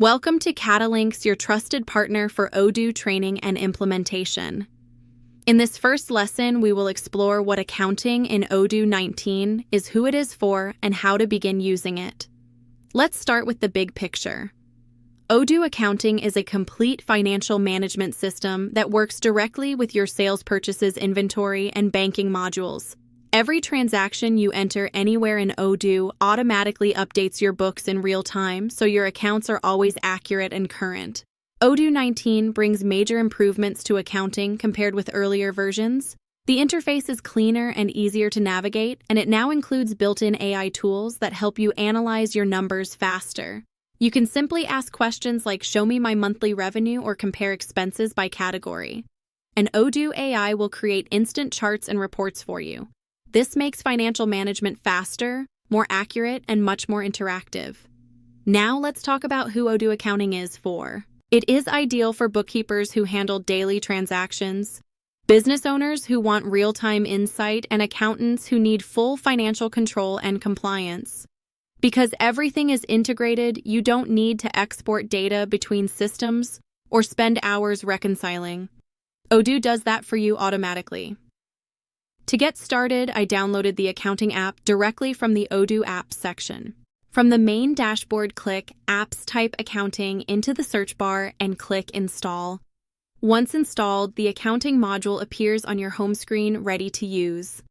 Welcome to Katylinks, your trusted partner for Odoo training and implementation. In this first lesson, we will explore what accounting in Odoo 19 is, who it is for, and how to begin using it. Let's start with the big picture. Odoo Accounting is a complete financial management system that works directly with your sales purchases inventory and banking modules. Every transaction you enter anywhere in Odoo automatically updates your books in real time, so your accounts are always accurate and current. Odoo 19 brings major improvements to accounting compared with earlier versions. The interface is cleaner and easier to navigate, and it now includes built-in AI tools that help you analyze your numbers faster. You can simply ask questions like, "Show me my monthly revenue," or compare expenses by category. And Odoo AI will create instant charts and reports for you. This makes financial management faster, more accurate, and much more interactive. Now let's talk about who Odoo Accounting is for. It is ideal for bookkeepers who handle daily transactions, business owners who want real-time insight, and accountants who need full financial control and compliance. Because everything is integrated, you don't need to export data between systems or spend hours reconciling. Odoo does that for you automatically. To get started, I downloaded the accounting app directly from the Odoo Apps section. From the main dashboard, click Apps, type Accounting into the search bar, and click Install. Once installed, the accounting module appears on your home screen, ready to use.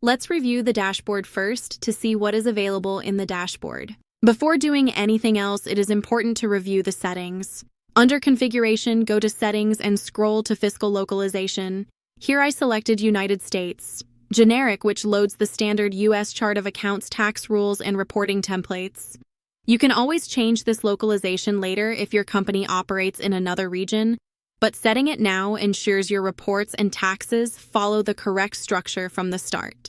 Let's review the dashboard first to see what is available in the dashboard. Before doing anything else, it is important to review the settings. Under Configuration, go to Settings and scroll to Fiscal Localization. Here I selected United States. Generic, which loads the standard U.S. chart of accounts, tax rules, and reporting templates. You can always change this localization later if your company operates in another region, but setting it now ensures your reports and taxes follow the correct structure from the start.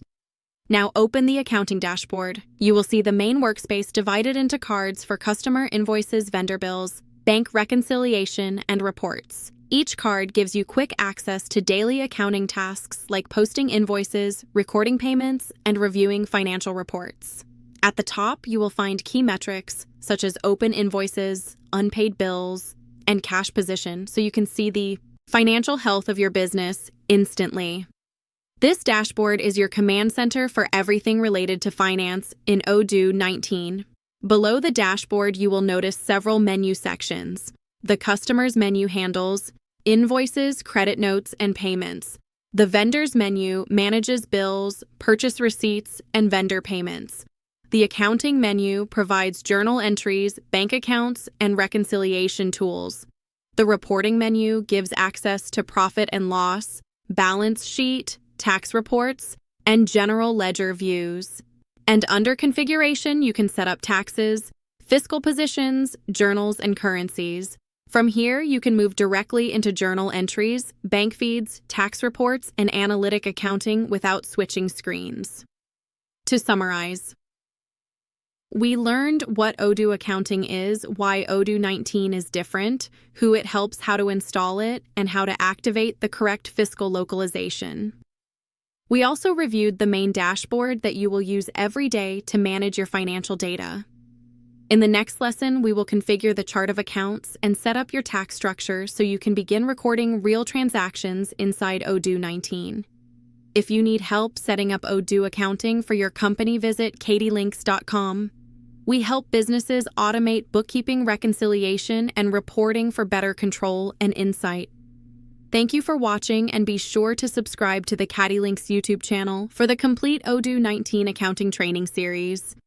Now open the accounting dashboard. You will see the main workspace divided into cards for customer invoices, vendor bills, bank reconciliation, and reports. Each card gives you quick access to daily accounting tasks like posting invoices, recording payments, and reviewing financial reports. At the top, you will find key metrics such as open invoices, unpaid bills, and cash position, so you can see the financial health of your business instantly. This dashboard is your command center for everything related to finance in Odoo 19. Below the dashboard, you will notice several menu sections. The customer's menu handles invoices, credit notes, and payments. The vendor's menu manages bills, purchase receipts, and vendor payments. The accounting menu provides journal entries, bank accounts, and reconciliation tools. The reporting menu gives access to profit and loss, balance sheet, tax reports, and general ledger views. And under Configuration, you can set up taxes, fiscal positions, journals, and currencies. From here, you can move directly into journal entries, bank feeds, tax reports, and analytic accounting without switching screens. To summarize, we learned what Odoo Accounting is, why Odoo 19 is different, who it helps, how to install it, and how to activate the correct fiscal localization. We also reviewed the main dashboard that you will use every day to manage your financial data. In the next lesson, we will configure the chart of accounts and set up your tax structure so you can begin recording real transactions inside Odoo 19. If you need help setting up Odoo Accounting for your company, visit Katylinks.com. We help businesses automate bookkeeping, reconciliation, and reporting for better control and insight. Thank you for watching, and be sure to subscribe to the Katylinks YouTube channel for the complete Odoo 19 accounting training series.